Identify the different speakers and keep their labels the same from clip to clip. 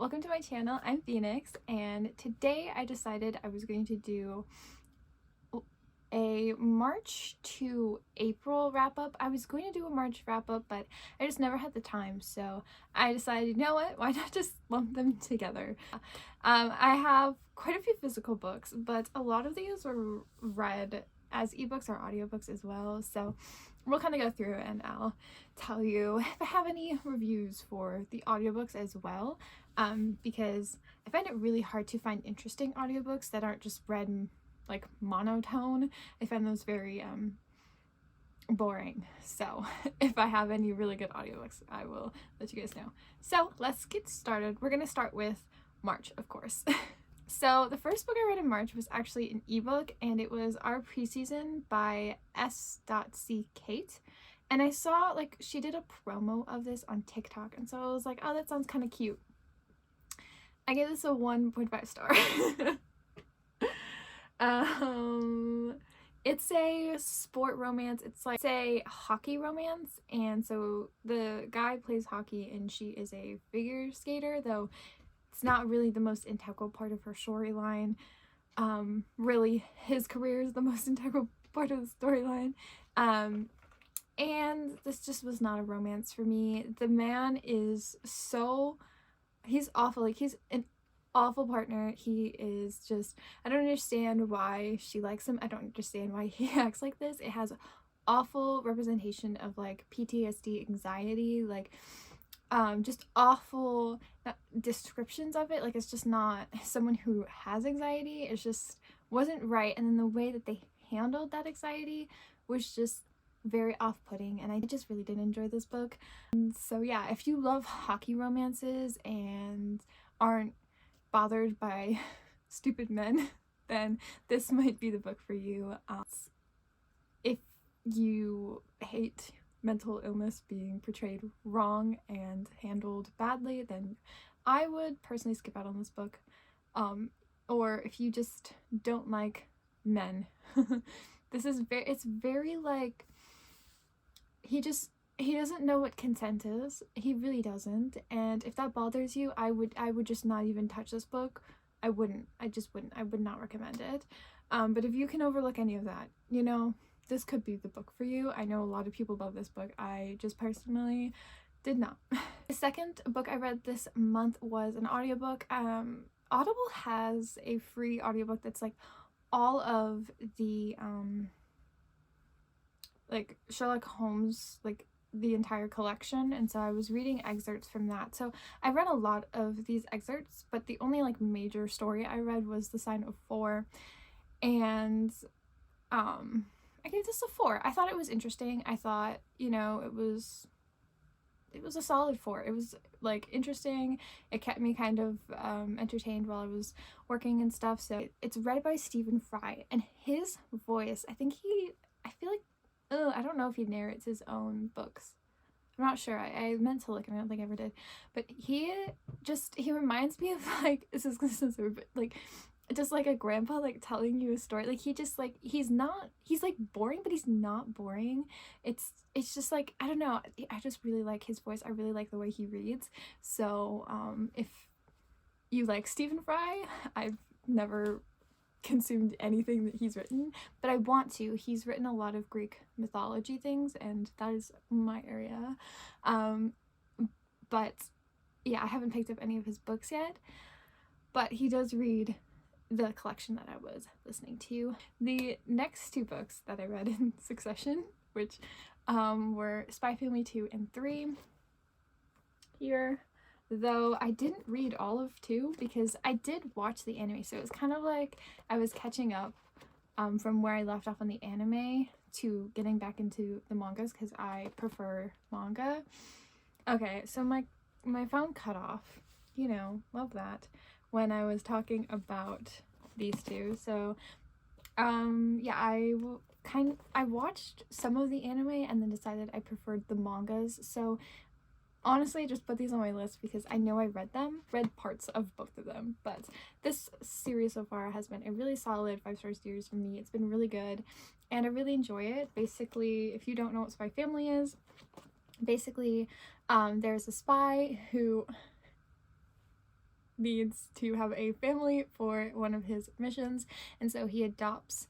Speaker 1: welcome to my channel. I'm Phoenix, and today I decided I was going to do a March to April wrap-up. I was going to do a March wrap-up, but I just never had the time, so I decided, you know what, why not just lump them together. I have quite a few physical books, but a lot of these were read as ebooks or audiobooks as well, so we'll kind of go through and I'll tell you if I have any reviews for the audiobooks as well, because I find it really hard to find interesting audiobooks that aren't just read like monotone. I find those very boring. So if I have any really good audiobooks, I will let you guys know. So let's get started. We're gonna start with March, of course. So the first book I read in March was actually an ebook, and it was Our Preseason by S.C. Kate. And I saw like she did a promo of this on TikTok, and so I was like, oh, that sounds kind of cute. I gave this a 1.5 star. It's a sport romance. It's like, say, hockey romance, and so the guy plays hockey and she is a figure skater, though it's not really the most integral part of her storyline. Really, his career is the most integral part of the storyline. And this just was not a romance for me. The man is he's awful. Like, he's an awful partner. He is just, I don't understand why she likes him. I don't understand why he acts like this. It has awful representation of like PTSD, anxiety, like just awful descriptions of it. Like, it's just not someone who has anxiety. It just wasn't right, and then the way that they handled that anxiety was just very off-putting, and I just really didn't enjoy this book. So yeah, if you love hockey romances and aren't bothered by stupid men, then this might be the book for you. If you hate mental illness being portrayed wrong and handled badly, then I would personally skip out on this book. Or if you just don't like men, this is it's very like, he doesn't know what consent is. He really doesn't. And if that bothers you, I would just not even touch this book. I would not recommend it. But if you can overlook any of that, you know, this could be the book for you. I know a lot of people love this book. I just personally did not. The second book I read this month was an audiobook. Audible has a free audiobook that's like all of the like Sherlock Holmes, like the entire collection, and so I was reading excerpts from that. So I read a lot of these excerpts, but the only like major story I read was The Sign of 4, and I gave this a 4. I thought it was interesting. I thought, you know, it was a solid 4. It was like interesting. It kept me kind of entertained while I was working and stuff. So it's read by Stephen Fry, and his voice, I feel like, I don't know if he narrates his own books. I'm not sure. I meant to look and I don't think I ever did. But he reminds me of like, this is gonna sound so, but like, just like a grandpa like telling you a story. Like, he's like boring, but he's not boring. It's just like, I don't know, I just really like his voice. I really like the way he reads. So if you like Stephen Fry, I've never consumed anything that he's written, but I want to. He's written a lot of Greek mythology things, and that is my area. But yeah, I haven't picked up any of his books yet, but he does read the collection that I was listening to. The next 2 books that I read in succession, which were Spy Family 2 and 3 here, though I didn't read all of 2 because I did watch the anime, so it was kind of like I was catching up from where I left off on the anime to getting back into the mangas because I prefer manga. Okay, so my phone cut off, you know, love that, when I was talking about these 2. So yeah, I watched some of the anime and then decided I preferred the mangas. So honestly, I just put these on my list because I know I read parts of both of them. But this series so far has been a really solid 5-star series for me. It's been really good and I really enjoy it. Basically, if you don't know what Spy Family is, basically there's a spy who needs to have a family for one of his missions, and so he adopts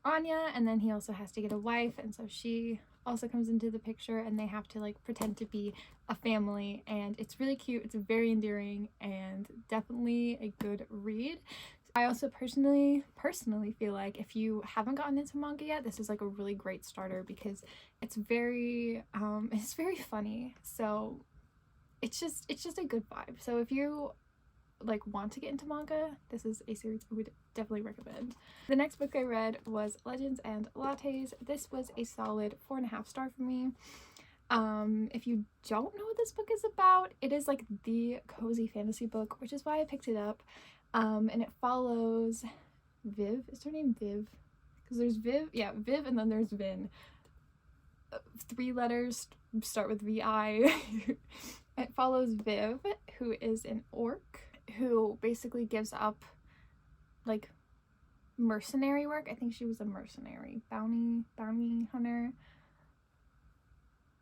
Speaker 1: Anya, and then he also has to get a wife, and so she also comes into the picture, and they have to like pretend to be a family, and it's really cute. It's very endearing and definitely a good read. I also personally feel like if you haven't gotten into manga yet, this is like a really great starter because it's very funny. So it's just a good vibe. So if you like want to get into manga, this is a series I would definitely recommend. The next book I read was Legends and Lattes. This was a solid 4.5 star for me. If you don't know what this book is about, it is like the cozy fantasy book, which is why I picked it up. And it follows Viv. Is her name Viv? Because there's Viv, yeah, Viv, and then there's Vin. 3 letters start with VI. It follows Viv, who is an orc who basically gives up like mercenary work. I think she was a mercenary, bounty hunter.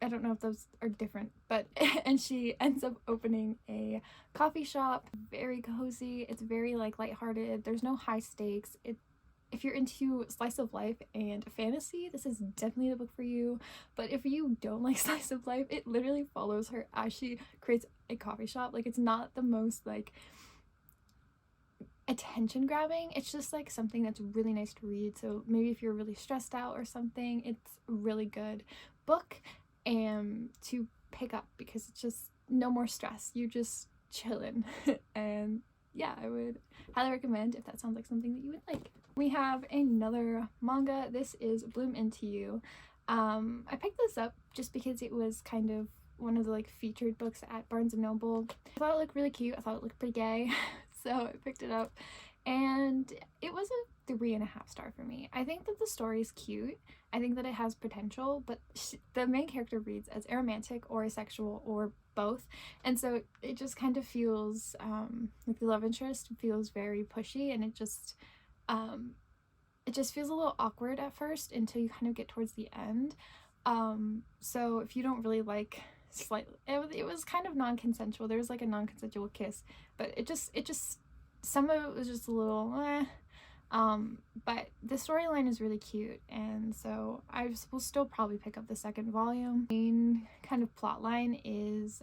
Speaker 1: I don't know if those are different, but and she ends up opening a coffee shop. Very cozy. It's very like lighthearted. There's no high stakes. If you're into slice of life and fantasy, this is definitely the book for you. But if you don't like slice of life, it literally follows her as she creates a coffee shop. Like, it's not the most like attention grabbing. It's just like something that's really nice to read. So maybe if you're really stressed out or something, it's a really good book to pick up because it's just no more stress. You're just chilling. And yeah, I would highly recommend if that sounds like something that you would like. We have another manga. This is Bloom Into You. I picked this up just because it was kind of one of the like featured books at Barnes & Noble. I thought it looked really cute. I thought it looked pretty gay. So I picked it up and it was a 3.5 star for me. I think that the story is cute. I think that it has potential, but the main character reads as aromantic or asexual or both, and so it just kind of feels like the love interest feels very pushy, and it just feels a little awkward at first until you kind of get towards the end. So if you don't really like it was kind of non-consensual. There was like a non-consensual kiss, but it just some of it was just a little but the storyline is really cute, and so I will still probably pick up the second volume. The main kind of plot line is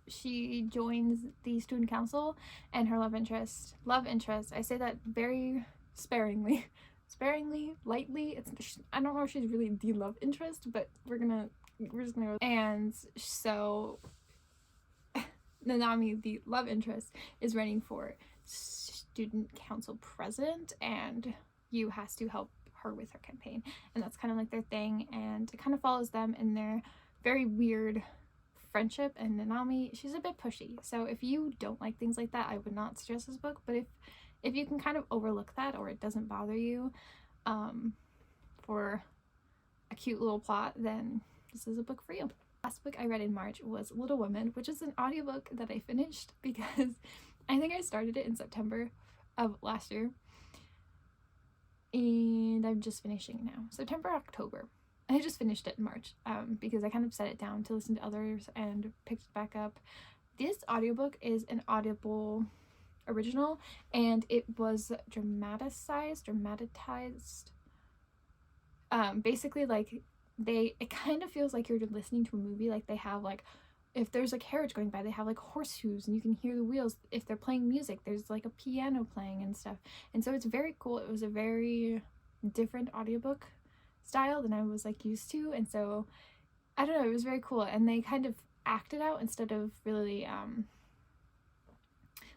Speaker 1: she joins the student council, and her love interest, I say that very sparingly, lightly. I don't know if she's really the love interest, but we're just gonna go. And so Nanami, the love interest, is running for student council president, and you has to help her with her campaign, and that's kind of like their thing, and it kind of follows them in their very weird friendship. And Nanami, she's a bit pushy, so if you don't like things like that, I would not suggest this book. But if you can kind of overlook that, or it doesn't bother you for a cute little plot, then this is a book for you. Last book I read in March was Little Women, which is an audiobook that I finished because I think I started it in September of last year, and I'm just finishing it now. September, October. I just finished it in March because I kind of set it down to listen to others and picked it back up. This audiobook is an Audible original, and it was dramatized. Basically, like, it kind of feels like you're listening to a movie. Like, they have like, if there's a carriage going by, they have like horseshoes and you can hear the wheels. If they're playing music, there's like a piano playing and stuff, and so it's very cool. It was a very different audiobook style than I was like used to, and so I don't know, it was very cool. And they kind of act it out instead of really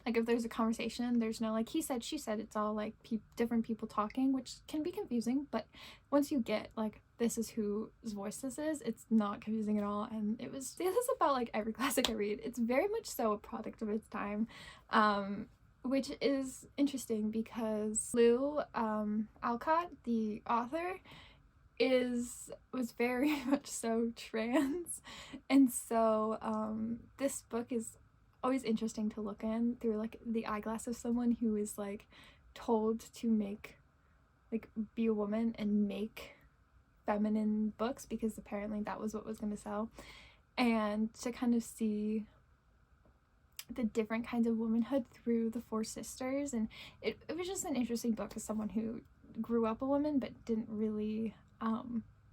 Speaker 1: like if there's a conversation, there's no like he said, she said. It's all like different people talking, which can be confusing, but once you get like this is whose voice this is, it's not confusing at all. And this is about like every classic I read. It's very much so a product of its time, which is interesting because Lou Alcott, the author, was very much so trans, and so this book is always interesting to look in through like the eyeglass of someone who is like told to be a woman and make feminine books because apparently that was what was going to sell, and to kind of see the different kinds of womanhood through the four sisters, and it was just an interesting book as someone who grew up a woman but didn't really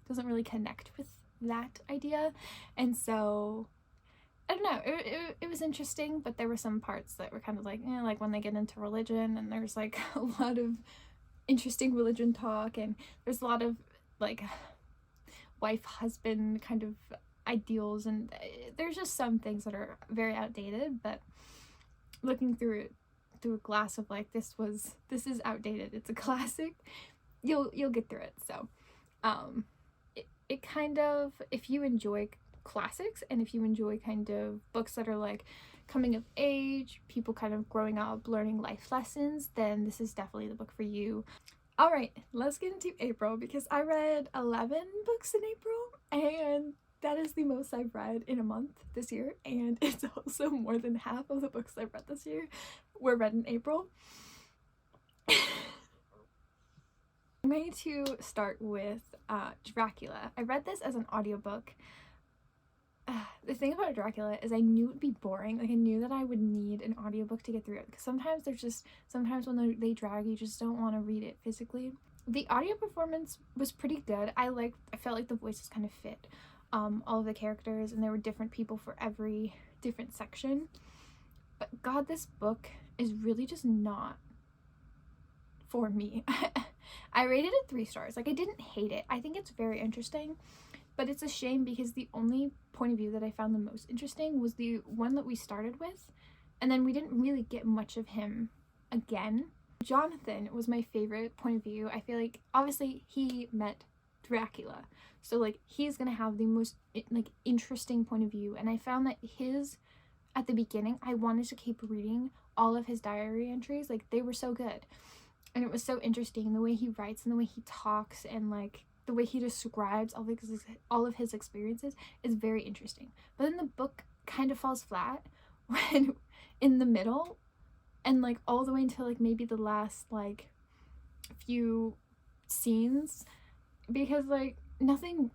Speaker 1: doesn't really connect with that idea. And so I don't know, it was interesting, but there were some parts that were kind of like, like when they get into religion, and there's like a lot of interesting religion talk, and there's a lot of like wife husband kind of ideals, and there's just some things that are very outdated. But looking through it through a glass of like, this is outdated, it's a classic, you'll get through it. So it kind of, if you enjoy classics, and if you enjoy kind of books that are like coming of age, people kind of growing up, learning life lessons, then this is definitely the book for you. All right, let's get into April, because I read 11 books in April, and that is the most I've read in a month this year, and it's also more than half of the books I've read this year were read in April. I'm going to start with Dracula. I read this as an audiobook. The thing about Dracula is I knew it would be boring. Like, I knew that I would need an audiobook to get through it, because sometimes when they drag, you just don't want to read it physically. The audio performance was pretty good. I felt like the voices kind of fit all of the characters, and there were different people for every different section. But God, this book is really just not for me. I rated it 3 stars. Like, I didn't hate it. I think it's very interesting, but it's a shame because the only point of view that I found the most interesting was the one that we started with, and then we didn't really get much of him again. Jonathan was my favorite point of view. I feel like obviously he met Dracula, so like he's gonna have the most like interesting point of view, and I found that his, at the beginning, I wanted to keep reading all of his diary entries. Like, they were so good, and it was so interesting the way he writes and the way he talks, and like the way he describes all of his experiences is very interesting. But then the book kind of falls flat when in the middle, and like all the way until like maybe the last like few scenes, because like nothing,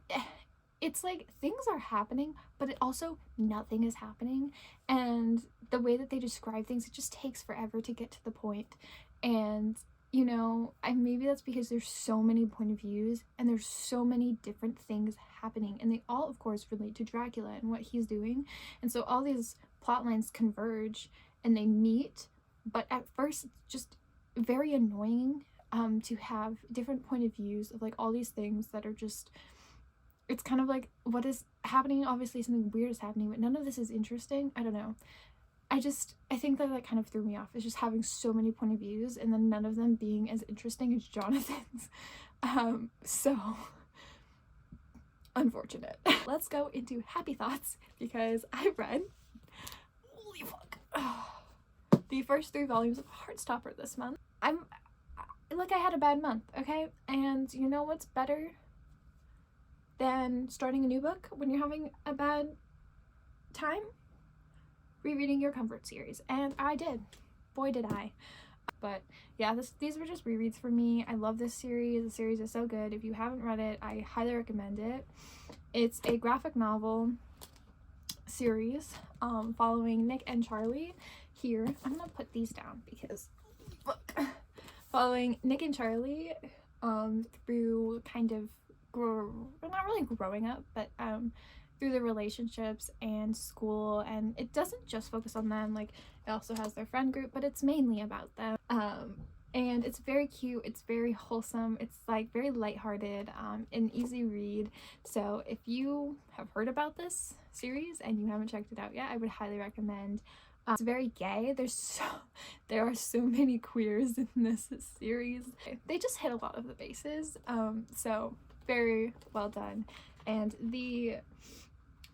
Speaker 1: it's like things are happening, but it also nothing is happening, and the way that they describe things, it just takes forever to get to the point. And you know, maybe that's because there's so many point of views, and there's so many different things happening, and they all of course relate to Dracula and what he's doing, and so all these plot lines converge and they meet. But at first it's just very annoying to have different point of views of like all these things that are just, it's kind of like, what is happening? Obviously something weird is happening, but none of this is interesting. I don't know, I think that kind of threw me off. It's just having so many point of views, and then none of them being as interesting as Jonathan's. So unfortunate. Let's go into happy thoughts, because I read, holy fuck, the first 3 volumes of Heartstopper this month. I had a bad month, okay? And you know what's better than starting a new book when you're having a bad time? Rereading your comfort series, and I did. Boy did I. But yeah, these were just rereads for me. I love this series. The series is so good. If you haven't read it, I highly recommend it. It's a graphic novel series following Nick and Charlie. Here, I'm gonna put these down because look, following Nick and Charlie through kind of not really growing up, but through the relationships and school, and it doesn't just focus on them, like it also has their friend group, but it's mainly about them. And it's very cute, it's very wholesome, it's like very lighthearted, an easy read. So if you have heard about this series and you haven't checked it out yet, I would highly recommend. It's very gay. There are so many queers in this series. They just hit a lot of the bases, so very well done. And the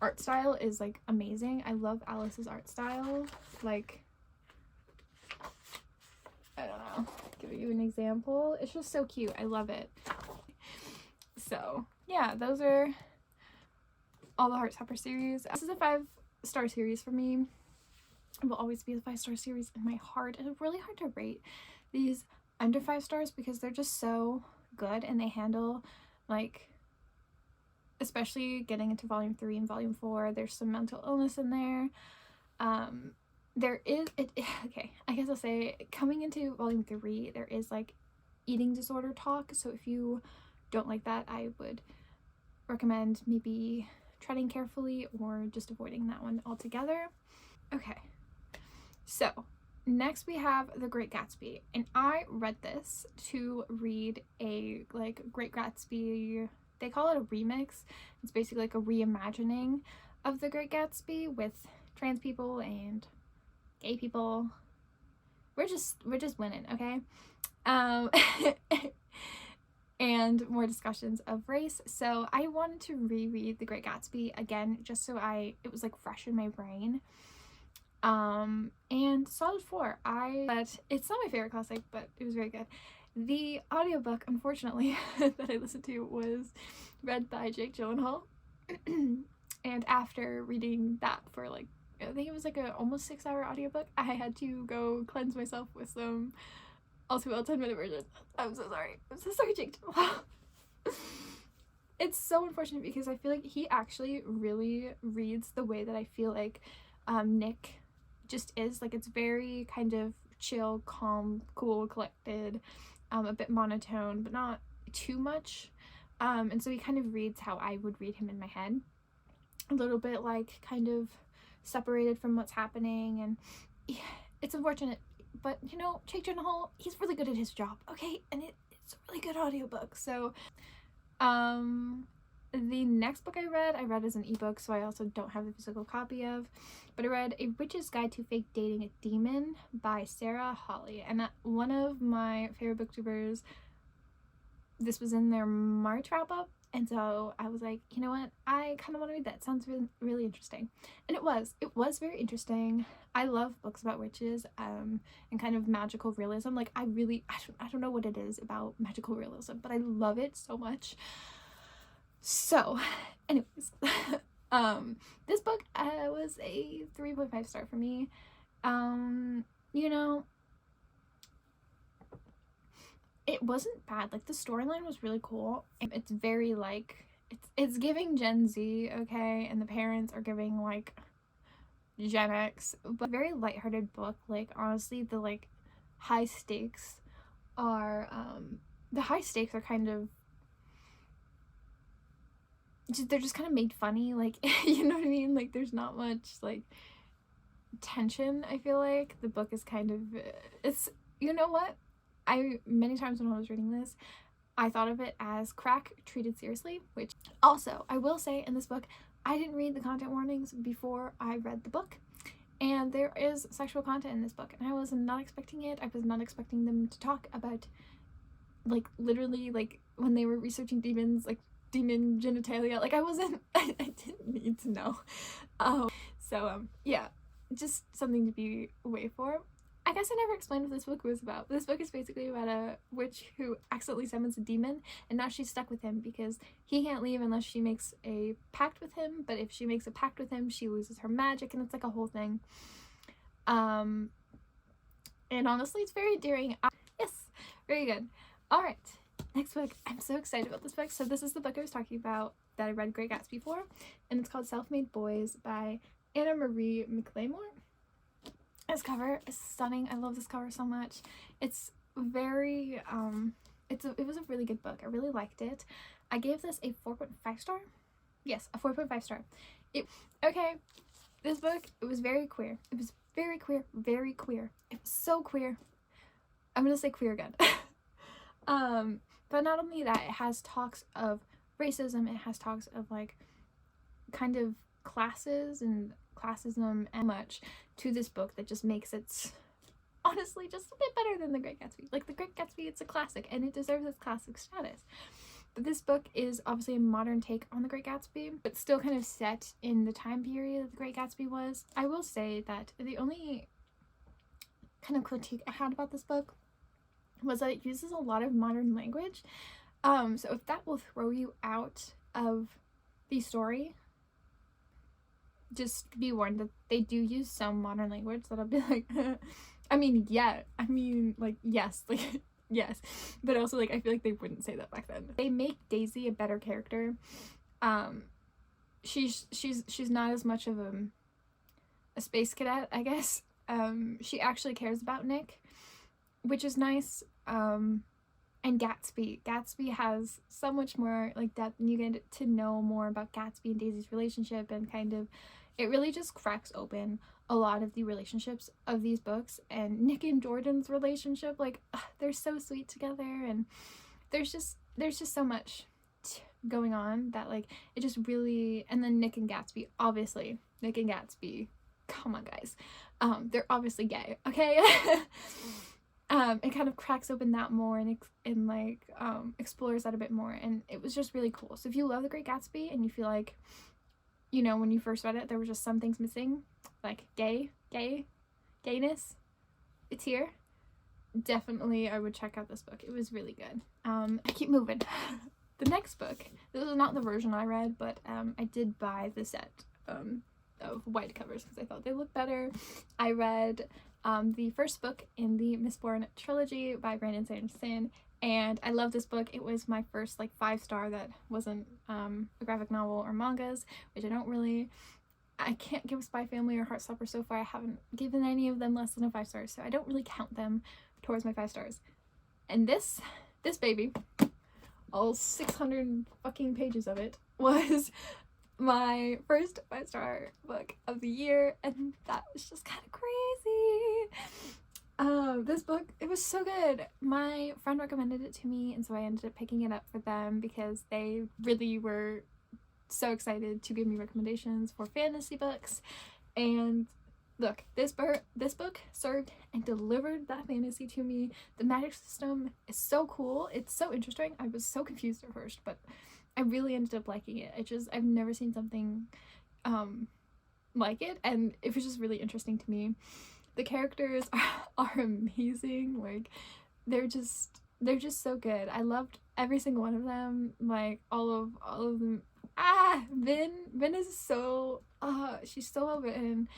Speaker 1: art style is like amazing. I love Alice's art style. Like, I don't know, give you an example. It's just so cute. I love it. So yeah, those are all the Heartstopper series. This is a 5-star series for me. It will always be a 5-star series in my heart. It's really hard to rate these under 5 stars because they're just so good, and they handle, like, especially getting into volume 3 and volume 4, there's some mental illness in there, there is okay, I guess I'll say coming into volume 3 there is like eating disorder talk, so if you don't like that, I would recommend maybe treading carefully or just avoiding that one altogether. Okay, so next we have The Great Gatsby, and I read this to read a like Great Gatsby, they call it a remix. It's basically like a reimagining of The Great Gatsby with trans people and gay people. We're just winning, okay? And more discussions of race. So I wanted to reread The Great Gatsby again, just so it was like fresh in my brain. And solid 4. But it's not my favorite classic, but it was very good. The audiobook, unfortunately, that I listened to was read by Jake Gyllenhaal. And after reading that for like, I think it was like a almost 6-hour audiobook, I had to go cleanse myself with some also well 10-minute version. I'm so sorry. I'm so sorry, Jake Gyllenhaal. It's so unfortunate because I feel like he actually really reads the way that I feel like Nick just is. Like, it's very kind of chill, calm, cool, collected, a bit monotone, but not too much. And so he kind of reads how I would read him in my head. A little bit like kind of separated from what's happening, and yeah, it's unfortunate. But you know, Jake Gyllenhaal, he's really good at his job, okay? And it's a really good audiobook. So the next book I read as an ebook, so I also don't have the physical copy of, but I read A Witch's Guide to Fake Dating a Demon by Sarah Hawley. And one of my favorite booktubers, this was in their March wrap up, and so I was like, you know what, I kind of want to read that. Sounds really, really interesting. And it was very interesting. I love books about witches and kind of magical realism. Like, I don't know what it is about magical realism, but I love it so much. So anyways, this book was a 3.5 star for me. You know, it wasn't bad. Like, the storyline was really cool. It's very like, it's giving Gen Z, okay, and the parents are giving like Gen X, but very lighthearted book. Like, honestly, the like high stakes are kind of they're just kind of made funny, like, you know what I mean? Like, there's not much like tension. I feel like the book is kind of, it's, you know what, many times when I was reading this, I thought of it as crack treated seriously, which also I will say in this book, I didn't read the content warnings before I read the book, and there is sexual content in this book, and I was not expecting it. I was not expecting them to talk about, like, literally, like, when they were researching demons, like, demon genitalia. Like, I didn't need to know. Yeah, just something to be away for. I guess I never explained what this book was about. This book is basically about a witch who accidentally summons a demon, and now she's stuck with him because he can't leave unless she makes a pact with him, but if she makes a pact with him, she loses her magic, and it's like a whole thing. And honestly, it's very endearing. Yes, very good. Alright, next book. I'm so excited about this book. So this is the book I was talking about that I read Great Gatsby for, and it's called Self-Made Boys by Anna Marie McLemore. This cover is stunning. I love this cover so much. It's very it was a really good book. I really liked it. I gave this a 4.5 star. Yes, a 4.5 star. Okay, this book, it was very queer. It was very queer, very queer. It was so queer. I'm gonna say queer again. But not only that, it has talks of racism, it has talks of like kind of classes and classism and much to this book that just makes it honestly just a bit better than The Great Gatsby. Like, The Great Gatsby, it's a classic and it deserves its classic status. But this book is obviously a modern take on The Great Gatsby, but still kind of set in the time period that The Great Gatsby was. I will say that the only kind of critique I had about this book was that it uses a lot of modern language. So if that will throw you out of the story, just be warned that they do use some modern language that'll be like, yes, like, yes, but also, like, I feel like they wouldn't say that back then. They make Daisy a better character. She's not as much of a space cadet, I guess, she actually cares about Nick, which is nice. And Gatsby has so much more like depth, and you get to know more about Gatsby and Daisy's relationship, and kind of it really just cracks open a lot of the relationships of these books. And Nick and Jordan's relationship, like, they're so sweet together, and there's just so much going on that, like, it just really. And then Nick and Gatsby, obviously, come on guys, they're obviously gay, okay? It kind of cracks open that more, and explores that a bit more, and it was just really cool. So if you love The Great Gatsby and you feel like, you know, when you first read it there were just some things missing, like gayness, it's here, definitely I would check out this book. It was really good. I keep moving. The next book, this is not the version I read, but I did buy the set of white covers because I thought they looked better. I read the first book in the Mistborn trilogy by Brandon Sanderson, and I love this book. It was my first like 5-star that wasn't a graphic novel or mangas, which I can't give Spy Family or Heartstopper so far. I haven't given any of them less than a 5 stars, so I don't really count them towards my 5 stars. And this baby, all 600 fucking pages of it, was my first 5-star book of the year, and that was just kind of crazy. This book, it was so good. My friend recommended it to me, and so I ended up picking it up for them because they really were so excited to give me recommendations for fantasy books. And look, this book served and delivered that fantasy to me. The magic system is so cool. It's so interesting. I was so confused at first, but I really ended up liking it. I've never seen something like it, and it was just really interesting to me. The characters are amazing. Like, they're just so good. I loved every single one of them. Like, all of them. Vin is so she's so well written.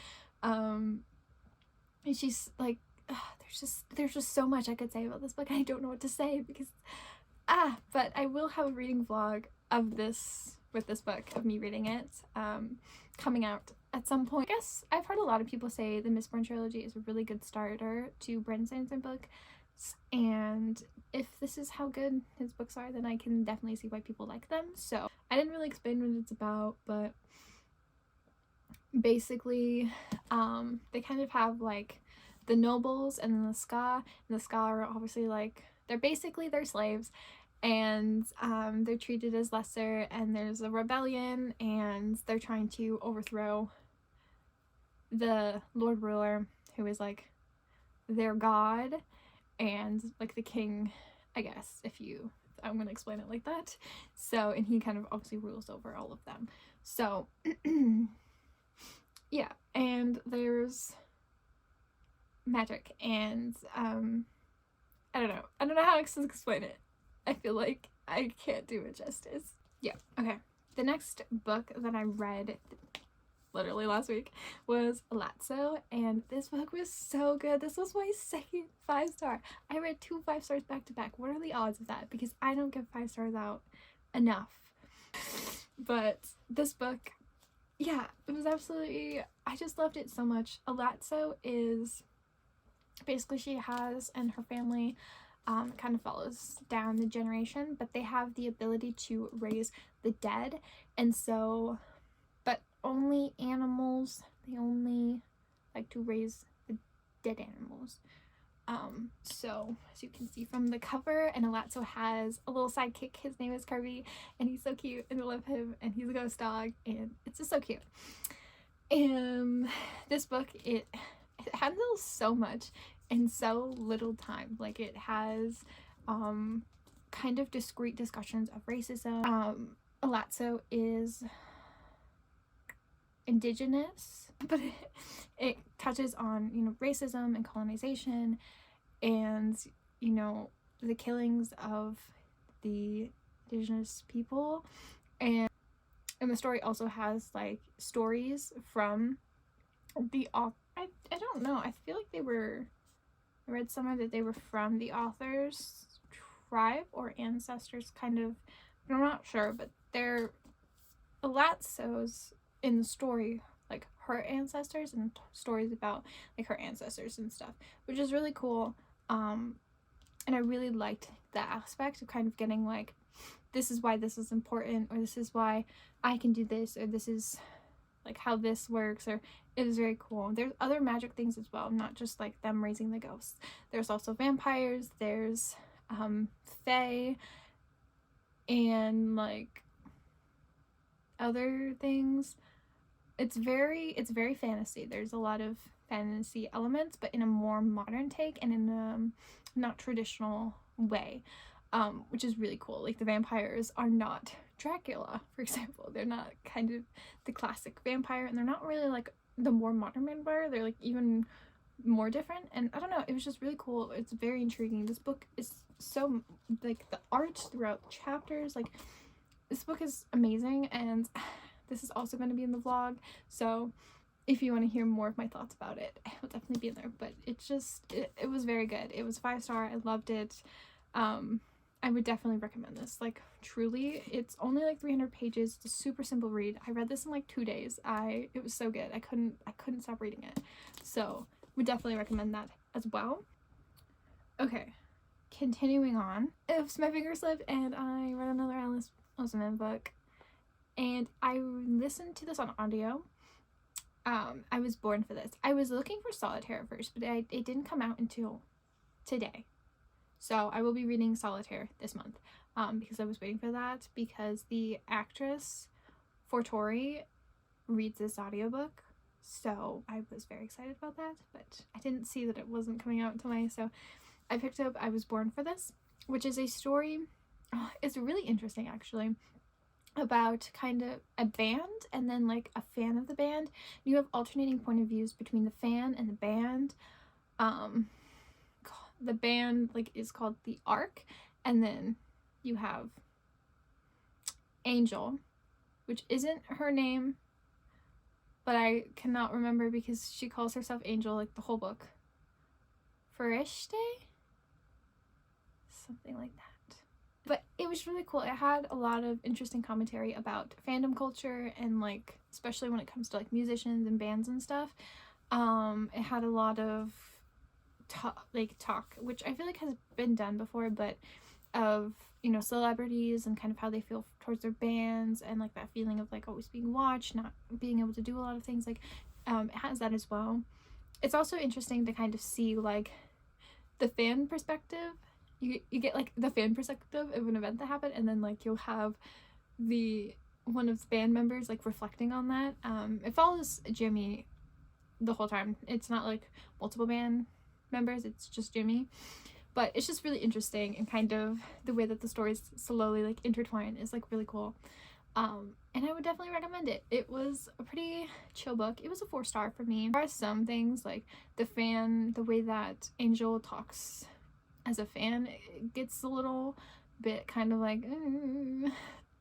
Speaker 1: And she's like, there's just so much I could say about this book. I don't know what to say because but I will have a reading vlog of this with this book, of me reading it, coming out at some point. I guess I've heard a lot of people say the Mistborn trilogy is a really good starter to Brandon Sanderson books, and if this is how good his books are, then I can definitely see why people like them. So I didn't really explain what it's about, but basically they kind of have like the nobles and then the ska, and the ska are obviously like they're slaves, and they're treated as lesser, and there's a rebellion, and they're trying to overthrow the Lord Ruler, who is like their god, and like the king, I guess, I'm gonna explain it like that. So, and he kind of obviously rules over all of them. So yeah, and there's magic, and I don't know how to explain it. I feel like I can't do it justice. Yeah, okay. The next book that I read literally last week was Elatsoe, and this book was so good. This was my second 5-star. I read 2 5 stars back to back. What are the odds of that? Because I don't give 5 stars out enough. But this book, yeah, it was absolutely, I just loved it so much. Elatsoe is basically, she has, and her family kind of follows down the generation, but they have the ability to raise the dead, and so, but only animals, they only like to raise the dead animals. So as you can see from the cover, and Elatsoe has a little sidekick. His name is Kirby, and he's so cute, and I love him, and he's a ghost dog, and it's just so cute. And this book, it handles so much in so little time. Like, it has kind of discreet discussions of racism. Elatsoe is indigenous, but it touches on, you know, racism and colonization, and, you know, the killings of the indigenous people. And the story also has like stories from the author. I don't know, I feel like I read somewhere that they were from the author's tribe or ancestors, kind of, I'm not sure, but they're Elatsoe's in the story, like her ancestors and stories about like her ancestors and stuff, which is really cool. And I really liked that aspect of kind of getting like, this is why this is important, or this is why I can do this, or this is like how this works, or it was very cool. There's other magic things as well, not just like them raising the ghosts. There's also vampires, there's fae, and like other things. It's very fantasy. There's a lot of fantasy elements, but in a more modern take and in a not traditional way, which is really cool. Like the vampires are not Dracula, for example. They're not kind of the classic vampire, and they're not really like the more modern vampire. They're like even more different, and I don't know, it was just really cool. It's very intriguing. This book is so like, the art throughout chapters, like this book is amazing, and this is also going to be in the vlog, so if you want to hear more of my thoughts about it, it will definitely be in there. But it's just, it was very good. It was 5-star. I loved it. I would definitely recommend this, like truly. It's only like 300 pages. It's a super simple read. I read this in like 2 days. It was so good. I couldn't stop reading it, so would definitely recommend that as well. Okay, continuing on. Oops, my finger slipped and I read another Alice Oseman book, and I listened to this on audio. I was born for this. I was looking for Solitaire at first, but it didn't come out until today. So I will be reading Solitaire this month, because I was waiting for that, because the actress for Tori reads this audiobook. So I was very excited about that, but I didn't see that it wasn't coming out until May. So I picked up I Was Born for This, which is a story. It's really interesting actually, about kind of a band and then like a fan of the band. You have alternating point of views between the fan and the band. The band like is called the Ark, and then you have Angel, which isn't her name, but I cannot remember because she calls herself Angel like the whole book. Ferishte? Something like that. But it was really cool. It had a lot of interesting commentary about fandom culture, and like especially when it comes to like musicians and bands and stuff. It had a lot of talk, which I feel like has been done before, but of, you know, celebrities and kind of how they feel towards their bands, and like that feeling of like always being watched, not being able to do a lot of things. Like it has that as well. It's also interesting to kind of see like the fan perspective. You get like the fan perspective of an event that happened, and then like you'll have one of the band members like reflecting on that. It follows Jimmy the whole time. It's not like multiple band members, it's just Jimmy, but it's just really interesting, and kind of the way that the stories slowly like intertwine is like really cool. And I would definitely recommend it. It was a pretty chill book. It was a 4-star for me. There are some things like the way that Angel talks as a fan, it gets a little bit kind of like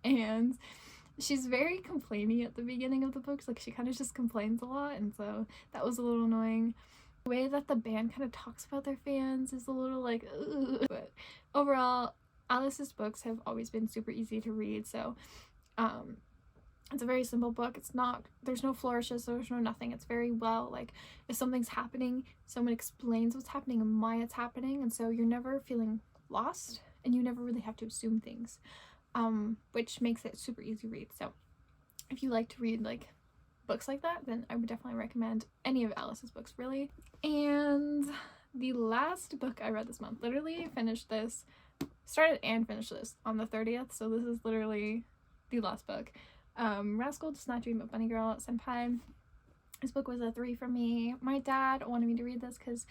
Speaker 1: and she's very complainy at the beginning of the books. Like she kind of just complains a lot, and so that was a little annoying. The way that the band kind of talks about their fans is a little like ugh. But overall, Alice's books have always been super easy to read, so it's a very simple book. There's no flourishes, there's no nothing. It's very well, like if something's happening, someone explains what's happening and why it's happening, and so you're never feeling lost, and you never really have to assume things, which makes it super easy to read. So if you like to read like books like that, then I would definitely recommend any of Alice's books, really. And the last book I read this month, literally started and finished this on the 30th, so this is literally the last book. Rascal Does Not Dream of Bunny Girl, Senpai. This book was a 3 for me. My dad wanted me to read this because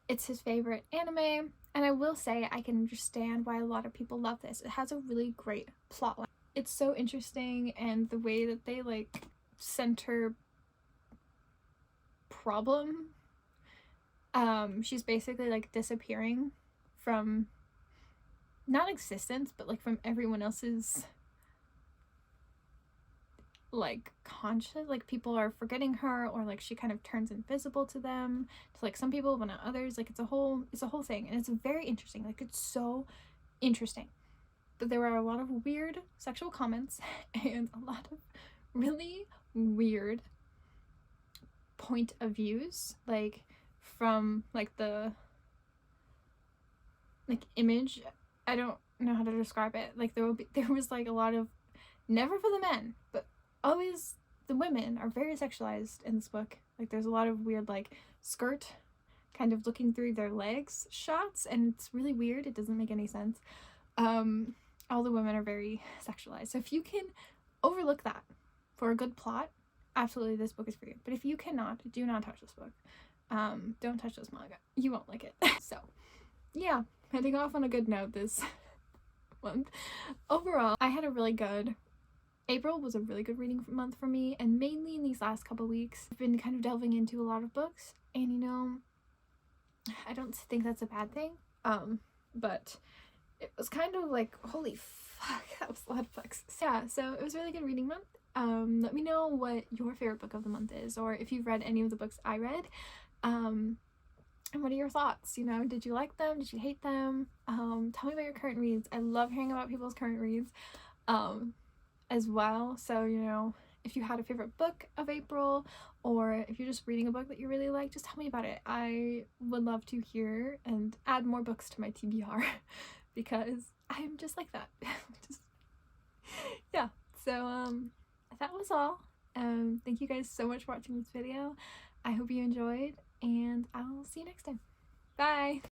Speaker 1: it's his favorite anime, and I will say I can understand why a lot of people love this. It has a really great plotline. It's so interesting, and the way that they like center problem. She's basically like disappearing from not existence, but like from everyone else's like conscious. Like people are forgetting her, or like she kind of turns invisible to them, to like some people but not others. Like it's a whole thing, and it's very interesting. Like it's so interesting. But there were a lot of weird sexual comments and a lot of really weird point of views, like from like the like image. I don't know how to describe it. Like there was like a lot of, never for the men, but always the women are very sexualized in this book. Like there's a lot of weird like skirt kind of looking through their legs shots, and it's really weird. It doesn't make any sense. All the women are very sexualized. So if you can overlook that for a good plot, absolutely this book is for you. But if you cannot, do not touch this book. Don't touch this manga. You won't like it. So yeah, heading off on a good note this month. Overall, I had a really good April was a really good reading month for me, and mainly in these last couple weeks I've been kind of delving into a lot of books, and you know, I don't think that's a bad thing, but it was kind of like, holy fuck, that was a lot of books. Yeah, so it was a really good reading month. Let me know what your favorite book of the month is, or if you've read any of the books I read, and what are your thoughts? You know, did you like them? Did you hate them? Tell me about your current reads. I love hearing about people's current reads as well. So, you know, if you had a favorite book of April, or if you're just reading a book that you really like, just tell me about it. I would love to hear and add more books to my TBR because I'm just like that. Yeah, so that was all. Thank you guys so much for watching this video. I hope you enjoyed, and I'll see you next time. Bye!